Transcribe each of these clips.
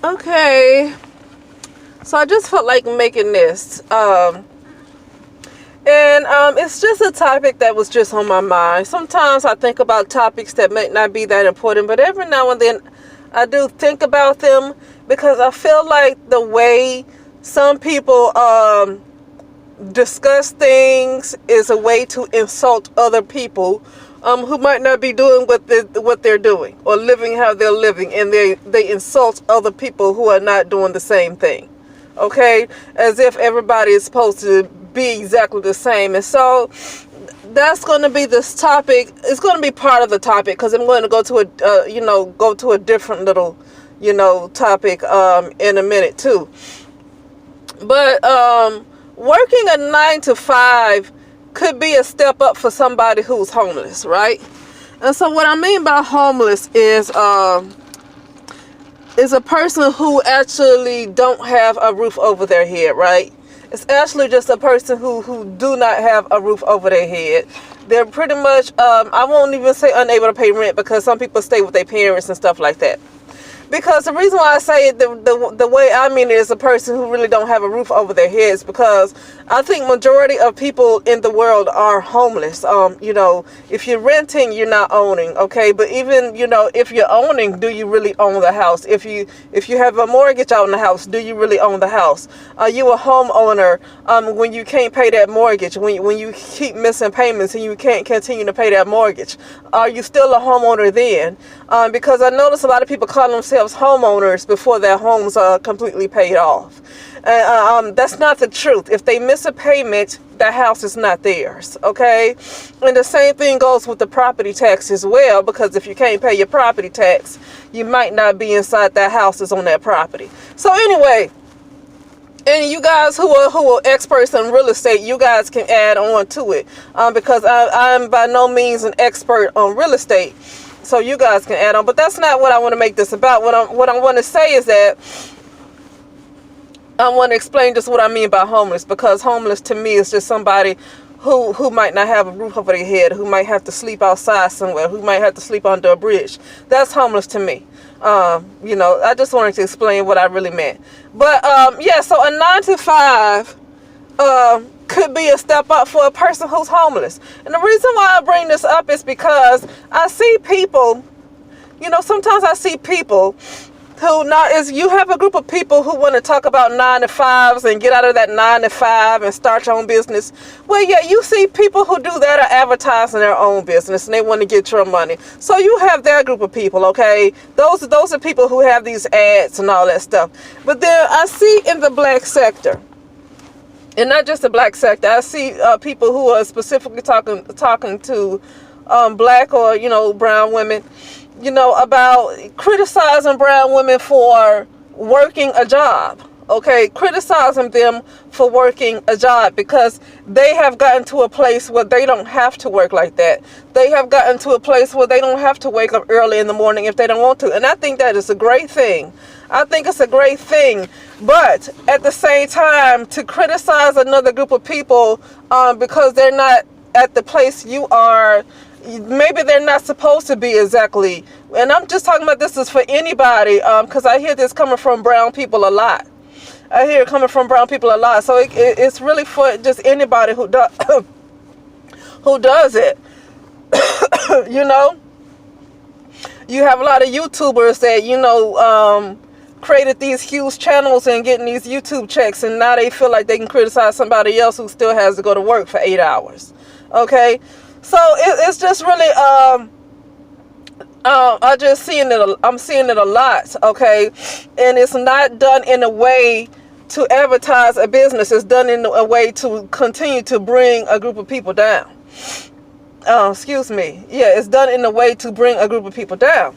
Okay, so I just felt like making this. It's just a topic that was just on my mind. Sometimes I think about topics that might not be that important, but every now and then I do think about them because I feel like the way some people discuss things is a way to insult other people who might not be doing what they're doing or living how they're living, and they insult other people who are not doing the same thing. Okay, as if everybody is supposed to be exactly the same. And so that's going to be this topic. It's going to be part of the topic because I'm going to go to a different little topic in a minute too. But working a 9 to 5 could be a step up for somebody who's homeless, right? And so what I mean by homeless is a person who actually don't have a roof over their head, right? It's actually just a person who do not have a roof over their head. They're pretty much, I won't even say unable to pay rent because some people stay with their parents and stuff like that. Because the reason why I say it the way I mean it is a person who really don't have a roof over their heads, because I think majority of people in the world are homeless. If you're renting, you're not owning, okay? But even, if you're owning, do you really own the house? If you have a mortgage on the house, do you really own the house? Are you a homeowner when you can't pay that mortgage, when you keep missing payments and you can't continue to pay that mortgage? Are you still a homeowner then? Because I notice a lot of people call themselves homeowners before their homes are completely paid off. That's not the truth. If they miss a payment, the house is not theirs, okay? And the same thing goes with the property tax as well, because if you can't pay your property tax, you might not be inside that house that's on that property. So anyway, and you guys who are experts in real estate, you guys can add on to it, because I'm by no means an expert on real estate. So you guys can add on, but that's not what I want to make this about. What I want to say is that I want to explain just what I mean by homeless, because homeless to me is just somebody who might not have a roof over their head, who might have to sleep outside somewhere, who might have to sleep under a bridge. That's homeless to me. I just wanted to explain what I really meant. But so a 9 to 5 could be a step up for a person who's homeless. And the reason why I bring this up is because I see people, sometimes I see people who you have a group of people who want to talk about 9 to 5s and get out of that 9 to 5 and start your own business. Well, yeah, you see people who do that are advertising their own business and they want to get your money. So you have that group of people, okay? Those are people who have these ads and all that stuff. But then I see in the black sector, and not just the black sector, I see people who are specifically talking to black or brown women, about criticizing brown women for working a job. Okay, criticizing them for working a job because they have gotten to a place where they don't have to work like that. They have gotten to a place where they don't have to wake up early in the morning if they don't want to. And I think that is a great thing. I think it's a great thing. But at the same time, to criticize another group of people because they're not at the place you are, maybe they're not supposed to be exactly. And I'm just talking about this is for anybody, because I hear this coming from brown people a lot. I hear it coming from brown people a lot. So it's really for just anybody who does who does it. You have a lot of YouTubers that created these huge channels and getting these YouTube checks, and now they feel like they can criticize somebody else who still has to go to work for 8 hours. Okay, so it's just really I'm seeing it a lot. Okay, and it's not done in a way to advertise a business. It's done in a way to continue to bring a group of people down. It's done in a way to bring a group of people down.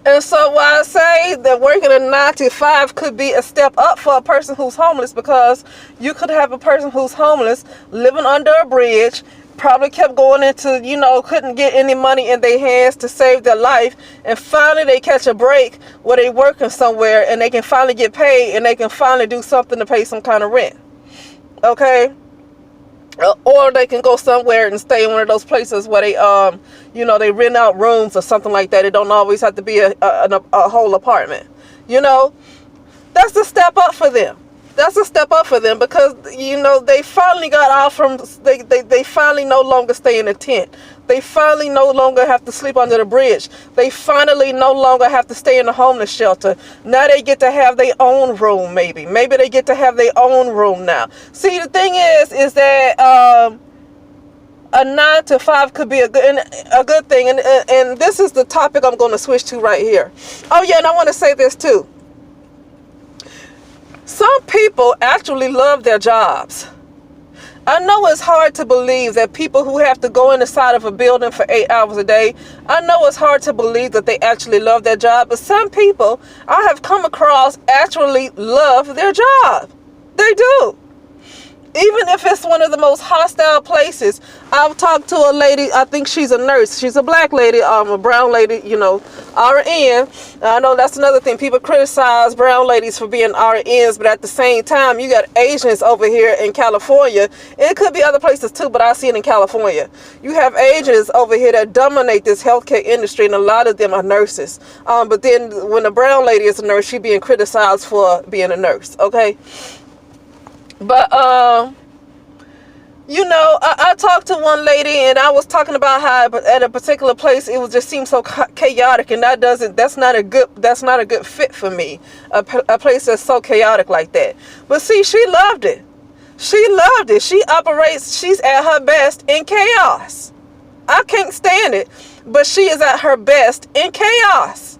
And so why I say that working a 9 to 5 could be a step up for a person who's homeless, because you could have a person who's homeless living under a bridge, probably kept going into, couldn't get any money in their hands to save their life, and finally they catch a break where they working somewhere and they can finally get paid and they can finally do something to pay some kind of rent. Okay? Or they can go somewhere and stay in one of those places where they they rent out rooms or something like that. It don't always have to be a whole apartment. You know, that's a step up for them. That's a step up for them because, you know, they finally got out from, they finally no longer stay in a tent. They finally no longer have to sleep under the bridge. They finally no longer have to stay in a homeless shelter. Now they get to have their own room, maybe. Maybe they get to have their own room now. See, the thing is that a 9 to 5 could be a good thing. And this is the topic I'm going to switch to right here. Oh, yeah, and I want to say this, too. Some people actually love their jobs. I know it's hard to believe that people who have to go inside of a building for 8 hours a day, I know it's hard to believe that they actually love their job, but some people I have come across actually love their job. They do. Even if it's one of the most hostile places. I've talked to a lady, I think she's a nurse. She's a black lady, a brown lady, you know, RN. I know that's another thing. People criticize brown ladies for being RNs, but at the same time, you got Asians over here in California. It could be other places too, but I see it in California. You have Asians over here that dominate this healthcare industry, and a lot of them are nurses. But then when a brown lady is a nurse, she's being criticized for being a nurse, okay? But, you know, I talked to one lady and I was talking about how at a particular place it just seemed so chaotic, and that's not a good fit for me. A place that's so chaotic like that. But see, she loved it. She loved it. She's at her best in chaos. I can't stand it, but she is at her best in chaos.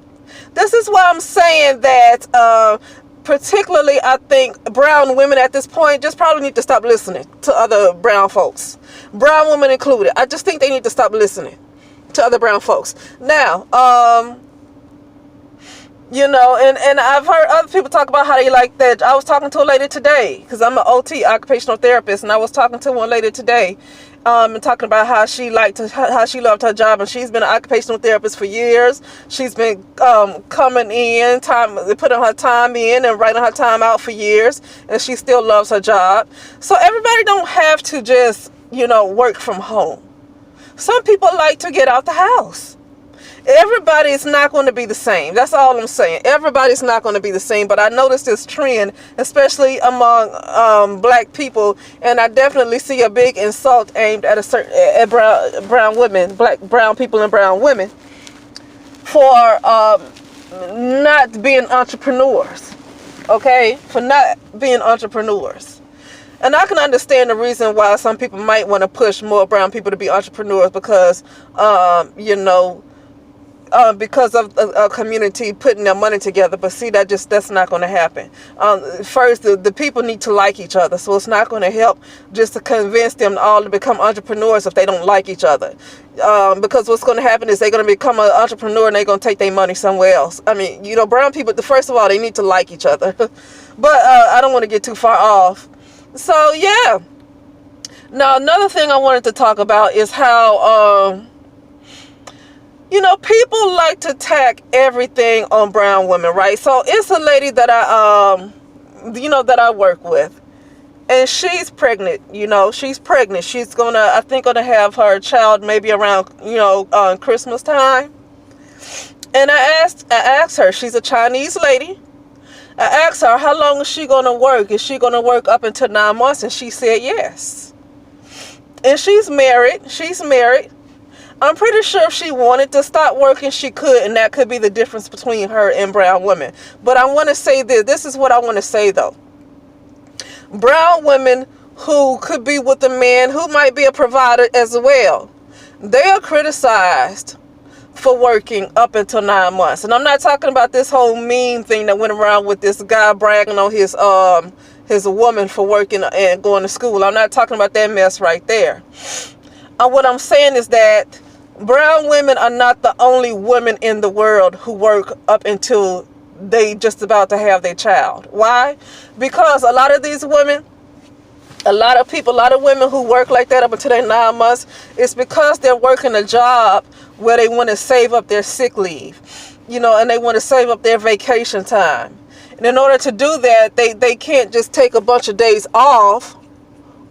This is why I'm saying that, particularly, I think brown women at this point just probably need to stop listening to other brown folks. Brown women included. I just think they need to stop listening to other brown folks. Now, you know, and I've heard other people talk about how they like that. I was talking to a lady today, because I'm an OT, occupational therapist, and I was talking to one lady today, and talking about how she loved her job, and she's been an occupational therapist for years. She's been coming in, putting her time in and writing her time out for years, and she still loves her job. So everybody don't have to just, you know, work from home. Some people like to get out the house. Everybody's not going to be the same. That's all I'm saying. Everybody's not going to be the same. But I noticed this trend, especially among black people, and I definitely see a big insult aimed at brown women, brown people and brown women, for not being entrepreneurs. Okay, for not being entrepreneurs. And I can understand the reason why some people might want to push more brown people to be entrepreneurs because, you know, because of a community putting their money together. But see, that's not going to happen. First, the people need to like each other. So it's not going to help just to convince them all to become entrepreneurs if they don't like each other. Because what's going to happen is they're going to become an entrepreneur and they're going to take their money somewhere else. I mean, you know, brown people, first of all, they need to like each other. But I don't want to get too far off. So, yeah. Now, another thing I wanted to talk about is how... you know, people like to tack everything on brown women, right? So it's a lady that I work with, and she's pregnant. You know, she's pregnant. She's I think gonna have her child maybe around, you know, Christmas time. And I asked her. She's a Chinese lady. I asked her, how long is she gonna work? Is she gonna work up until 9 months? And she said yes. And she's married. She's married. I'm pretty sure if she wanted to stop working, she could, and that could be the difference between her and brown women. But I want to say this. This is what I want to say, though. Brown women who could be with a man who might be a provider as well, they are criticized for working up until 9 months. And I'm not talking about this whole meme thing that went around with this guy bragging on his woman for working and going to school. I'm not talking about that mess right there. What I'm saying is that brown women are not the only women in the world who work up until they just about to have their child. Why? Because a lot of these women, a lot of women who work like that up until their 9 months, it's because they're working a job where they want to save up their sick leave, you know, and they want to save up their vacation time. And in order to do that, they can't just take a bunch of days off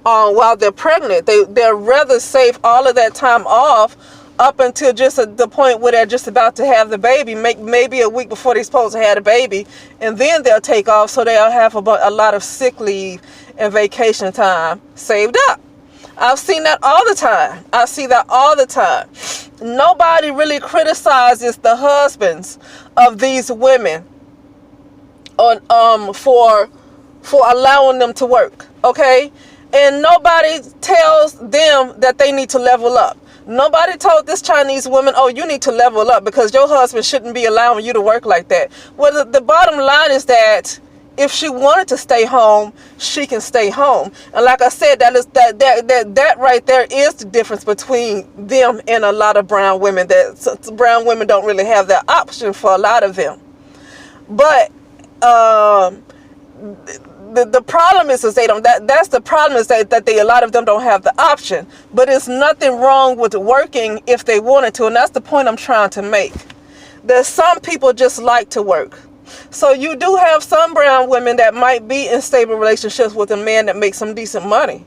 while they're pregnant. They'd rather save all of that time off up until just at the point where they're just about to have the baby, maybe a week before they're supposed to have the baby, and then they'll take off, so they'll have a lot of sick leave and vacation time saved up. I've seen that all the time. I see that all the time. Nobody really criticizes the husbands of these women on for allowing them to work, okay? And nobody tells them that they need to level up. Nobody told this Chinese woman, oh, you need to level up because your husband shouldn't be allowing you to work like that. Well, the bottom line is that if she wanted to stay home, she can stay home. And like I said, that right there is the difference between them and a lot of brown women. That brown women don't really have that option for a lot of them. But the problem is they don't. That's the problem, is that a lot of them don't have the option. But it's nothing wrong with working if they wanted to, and that's the point I'm trying to make. That some people just like to work. So you do have some brown women that might be in stable relationships with a man that makes some decent money,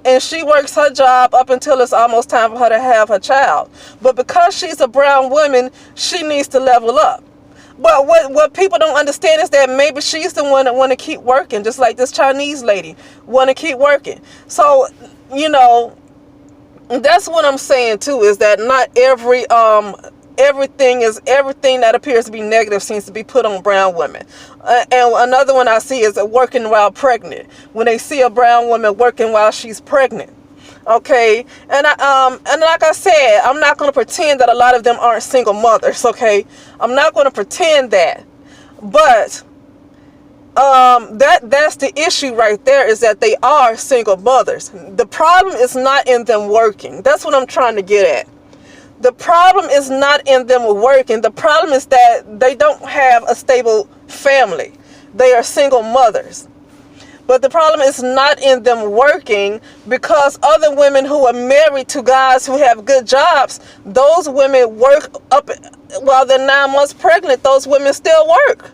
and she works her job up until it's almost time for her to have her child. But because she's a brown woman, she needs to level up. But what people don't understand is that maybe she's the one that want to keep working, just like this Chinese lady want to keep working. So, you know, that's what I'm saying too, is that not everything that appears to be negative seems to be put on brown women. And another one I see is working while pregnant. When they see a brown woman working while she's pregnant. Okay, and like I said, I'm not going to pretend that a lot of them aren't single mothers. Okay, I'm not going to pretend that, but that's the issue right there, is that they are single mothers. The problem is not in them working. That's what I'm trying to get at. The problem is not in them working. The problem is that they don't have a stable family. They are single mothers. But the problem is not in them working, because other women who are married to guys who have good jobs, those women work up while they're 9 months pregnant. Those women still work.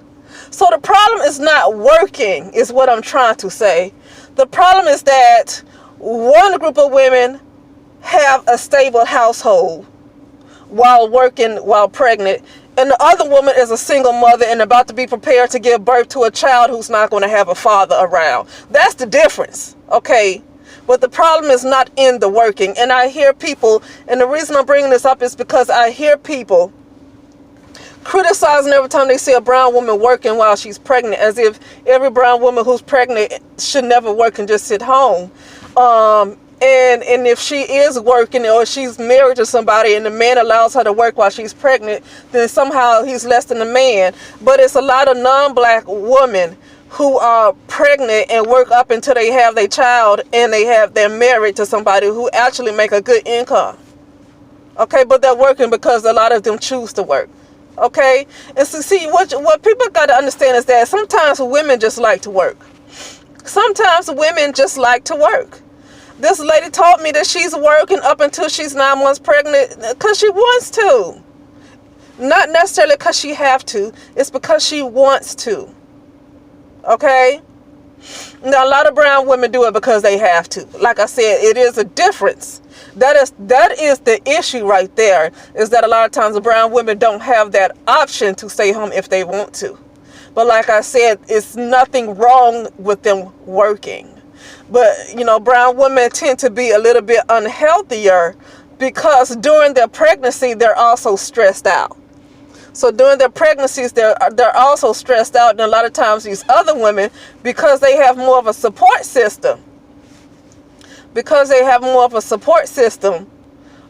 So the problem is not working, is what I'm trying to say. The problem is that one group of women have a stable household while working, while pregnant, and the other woman is a single mother and about to be prepared to give birth to a child who's not going to have a father around. That's the difference, okay? But the problem is not in the working. And I hear people, and the reason I'm bringing this up is because I hear people criticizing every time they see a brown woman working while she's pregnant, as if every brown woman who's pregnant should never work and just sit home. And if she is working, or she's married to somebody and the man allows her to work while she's pregnant, then somehow he's less than a man. But it's a lot of non-black women who are pregnant and work up until they have their child, and they're married to somebody who actually make a good income. Okay, but they're working because a lot of them choose to work. Okay, and so see, what people got to understand is that sometimes women just like to work. Sometimes women just like to work. This lady told me that she's working up until she's 9 months pregnant because she wants to. Not necessarily because she have to. It's because she wants to. Okay? Now, a lot of brown women do it because they have to. Like I said, it is a difference. That is the issue right there, is that a lot of times the brown women don't have that option to stay home if they want to. But like I said, it's nothing wrong with them working. But, you know, brown women tend to be a little bit unhealthier because during their pregnancy, they're also stressed out. So during their pregnancies, they're also stressed out. And a lot of times these other women, because they have more of a support system,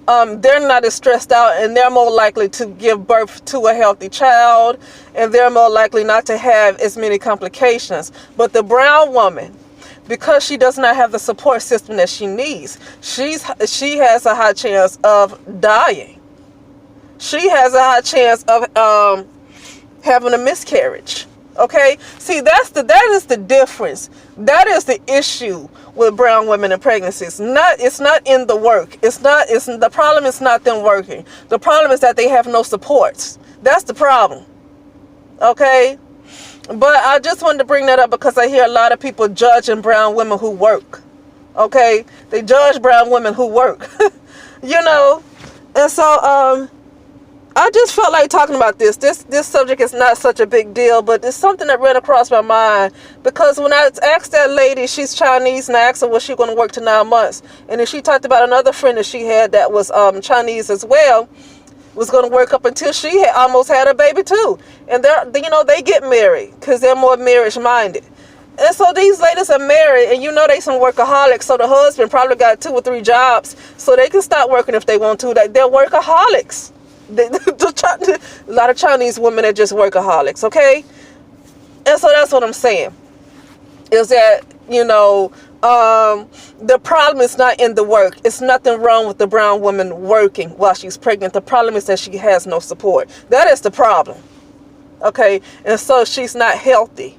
they're not as stressed out, and they're more likely to give birth to a healthy child, and they're more likely not to have as many complications. But the brown woman, because she does not have the support system that she needs, she has a high chance of dying. She has a high chance of having a miscarriage. Okay, see, that is the difference. That is the issue with brown women and pregnancies. It's not in the work. The problem is not them working. The problem is that they have no supports. That's the problem. Okay. But I just wanted to bring that up because I hear a lot of people judging brown women who work. Okay? They judge brown women who work. You know, And so I just felt like talking about this. This subject is not such a big deal, but it's something that ran across my mind, because when I asked that lady, she's Chinese, and I asked her was she going to work to 9 months, and then she talked about another friend that she had that was Chinese as well, was going to work up until she had almost had a baby too. And they get married because they're more marriage minded. And so these ladies are married, and they some workaholics. So the husband probably got 2 or 3 jobs, so they can stop working if they want to. They're workaholics. A lot of Chinese women are just workaholics, okay? And so that's what I'm saying, is that, the problem is not in the work. It's nothing wrong with the brown woman working while she's pregnant. The problem is that she has no support. That is the problem, okay? And so she's not healthy,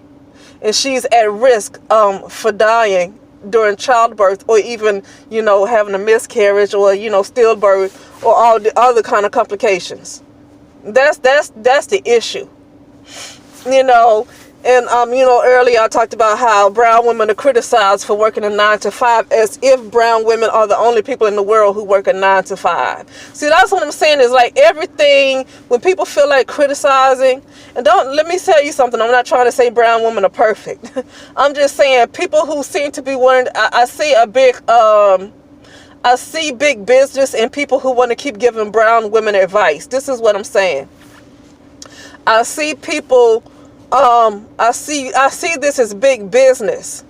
and she's at risk for dying during childbirth, or even having a miscarriage, or stillbirth, or all the other kind of complications. That's the issue. And earlier I talked about how brown women are criticized for working a 9 to 5, as if brown women are the only people in the world who work a 9 to 5. See, that's what I'm saying, is like everything, when people feel like criticizing, and let me tell you something, I'm not trying to say brown women are perfect. I'm just saying people who seem to be wanting, I see big business and people who want to keep giving brown women advice. This is what I'm saying. I see people, I see this as big business.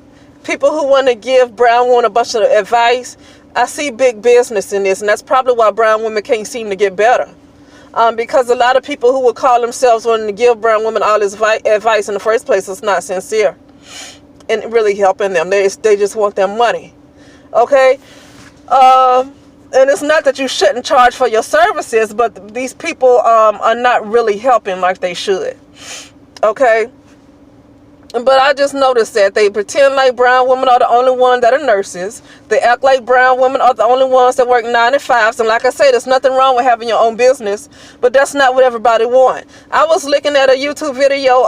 People who want to give brown women a bunch of advice, I see big business in this, and that's probably why brown women can't seem to get better. Because a lot of people who would call themselves wanting to give brown women all this advice in the first place is not sincere and really helping them. They just want their money, okay? And it's not that you shouldn't charge for your services, but these people are not really helping like they should. Okay? But I just noticed that they pretend like brown women are the only ones that are nurses. They act like brown women are the only ones that work 9 to 5s. And like I said, there's nothing wrong with having your own business, but that's not what everybody wants. I was looking at a YouTube video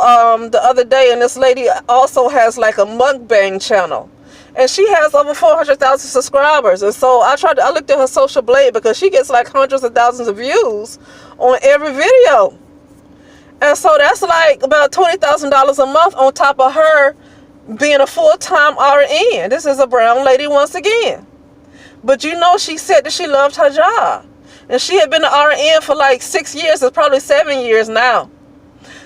the other day, and this lady also has like a mukbang channel. And she has over 400,000 subscribers. And so I looked at her social blade, because she gets like hundreds of thousands of views on every video. And so that's like about $20,000 a month on top of her being a full-time RN. This is a brown lady once again. But she said that she loved her job. And she had been an RN for like 6 years. It's probably 7 years now.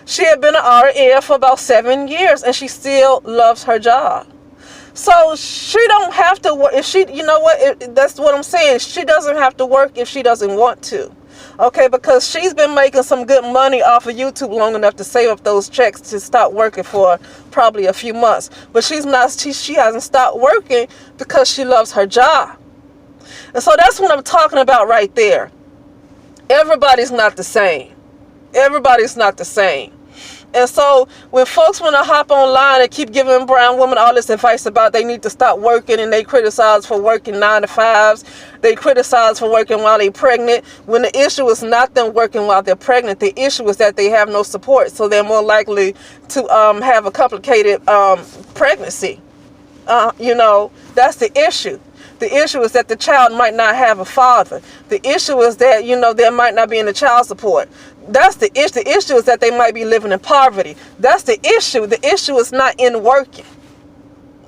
She had been an RN for about 7 years, and she still loves her job. So she don't have to work. If she, that's what I'm saying. She doesn't have to work if she doesn't want to. Okay, because she's been making some good money off of YouTube long enough to save up those checks to stop working for probably a few months. But she hasn't stopped working because she loves her job. And so that's what I'm talking about right there. Everybody's not the same. Everybody's not the same. And so when folks want to hop online and keep giving brown women all this advice about they need to stop working, and they criticize for working 9 to 5s, they criticize for working while they're pregnant, when the issue is not them working while they're pregnant. The issue is that they have no support, so they're more likely to have a complicated pregnancy. That's the issue. The issue is that the child might not have a father. The issue is that, there might not be any child support. That's the issue. The issue is that they might be living in poverty. That's the issue. The issue is not in working.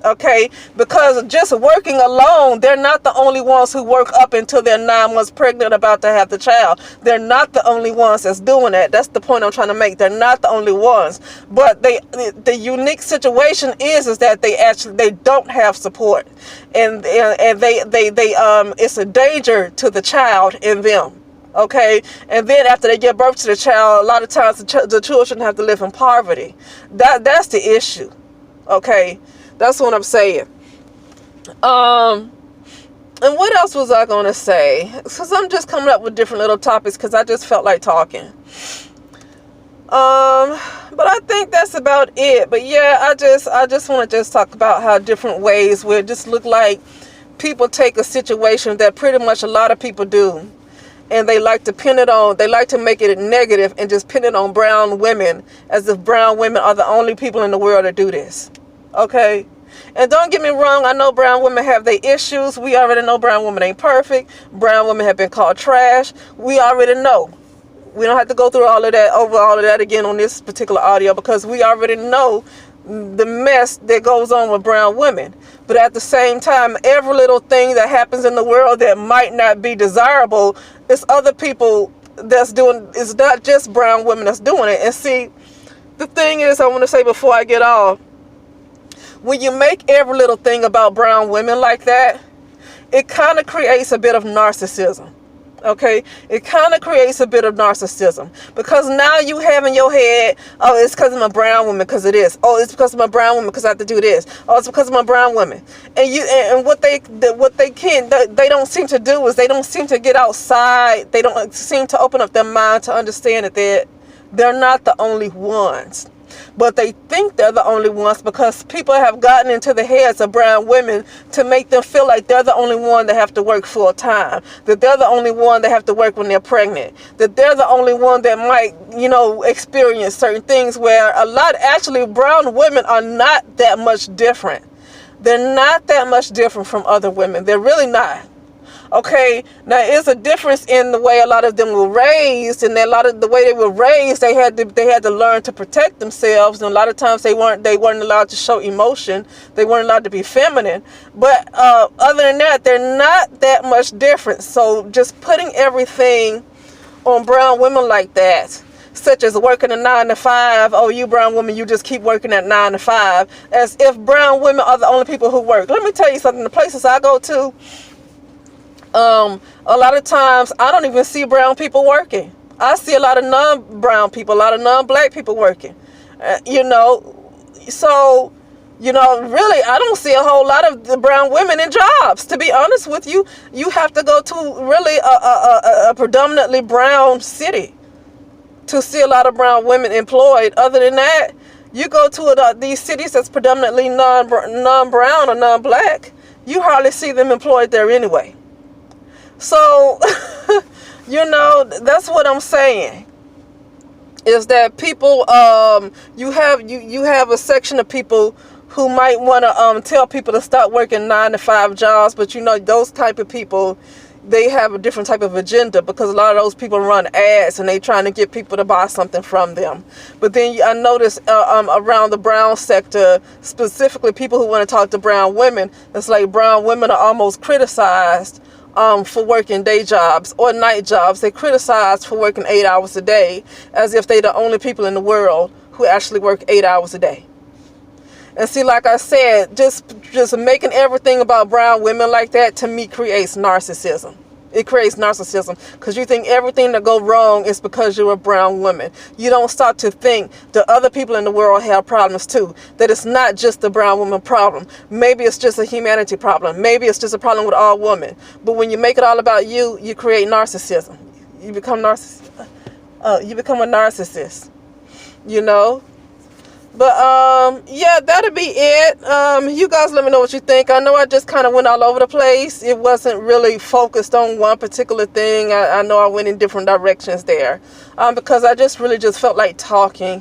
Okay? Because just working alone, they're not the only ones who work up until they're 9 months pregnant about to have the child. They're not the only ones that's doing that. That's the point I'm trying to make. They're not the only ones. But the unique situation is that they don't have support. And it's a danger to the child in them. Okay, and then after they give birth to the child, a lot of times the children have to live in poverty. That's the issue. Okay, that's what I'm saying. And what else was I gonna say? Because I'm just coming up with different little topics because I just felt like talking. But I think that's about it. But yeah, I just want to just talk about how different ways where it just look like people take a situation that pretty much a lot of people do, and they like to make it negative and just pin it on brown women, as if brown women are the only people in the world that do this. Okay? And don't get me wrong, I know brown women have their issues. We already know brown women ain't perfect. Brown women have been called trash. We already know. We don't have to go through all of that again on this particular audio, because we already know the mess that goes on with brown women. But at the same time, every little thing that happens in the world that might not be desirable, it's other people that's doing. It's not just brown women that's doing it. And see, the thing is, I want to say before I get off, when you make every little thing about brown women like that, it kind of creates a bit of narcissism. Okay, it kind of creates a bit of narcissism, because now you have in your head, oh, it's because I'm a brown woman because of this. Oh, it's because I'm a brown woman because I have to do this. Oh, it's because I'm a brown woman. And what they don't seem to do is they don't seem to get outside. They don't seem to open up their mind to understand that they're not the only ones. But they think they're the only ones because people have gotten into the heads of brown women to make them feel like they're the only one that have to work full time, that they're the only one that have to work when they're pregnant, that they're the only one that might, experience certain things, where actually brown women are not that much different. They're not that much different from other women. They're really not. Okay, now it's a difference in the way a lot of them were raised, and a lot of the way they were raised, they had to learn to protect themselves, and a lot of times they weren't allowed to show emotion. They weren't allowed to be feminine. But other than that, they're not that much different. So just putting everything on brown women like that, such as working a 9 to 5, oh, you brown women, you just keep working at 9 to 5, as if brown women are the only people who work. Let me tell you something. The places I go to, a lot of times I don't even see brown people working. I see a lot of non-brown people, a lot of non-black people working. So, really, I don't see a whole lot of the brown women in jobs. To be honest with you, you have to go to really a predominantly brown city to see a lot of brown women employed. Other than that, you go to these cities that's predominantly non-brown or non-black, you hardly see them employed there anyway. So, that's what I'm saying, is that people, you have a section of people who might want to tell people to stop working 9 to 5 jobs, but those type of people, they have a different type of agenda, because a lot of those people run ads and they trying to get people to buy something from them. But then I notice around the brown sector, specifically people who want to talk to brown women, it's like brown women are almost criticized for working day jobs or night jobs. They criticized for working 8 hours a day, as if they're the only people in the world who actually work 8 hours a day. And see, like I said, just making everything about brown women like that, to me, creates narcissism. It creates narcissism, because you think everything that go wrong is because you're a brown woman. You don't start to think that other people in the world have problems too, that it's not just the brown woman problem. Maybe it's just a humanity problem. Maybe it's just a problem with all women. But when you make it all about you, you create narcissism. You become a narcissist, But, yeah, that'll be it. You guys let me know what you think. I know I just kind of went all over the place. It wasn't really focused on one particular thing. I know I went in different directions there, because I just felt like talking.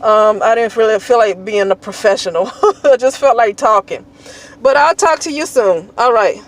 I didn't really feel like being a professional. I just felt like talking. But I'll talk to you soon. All right.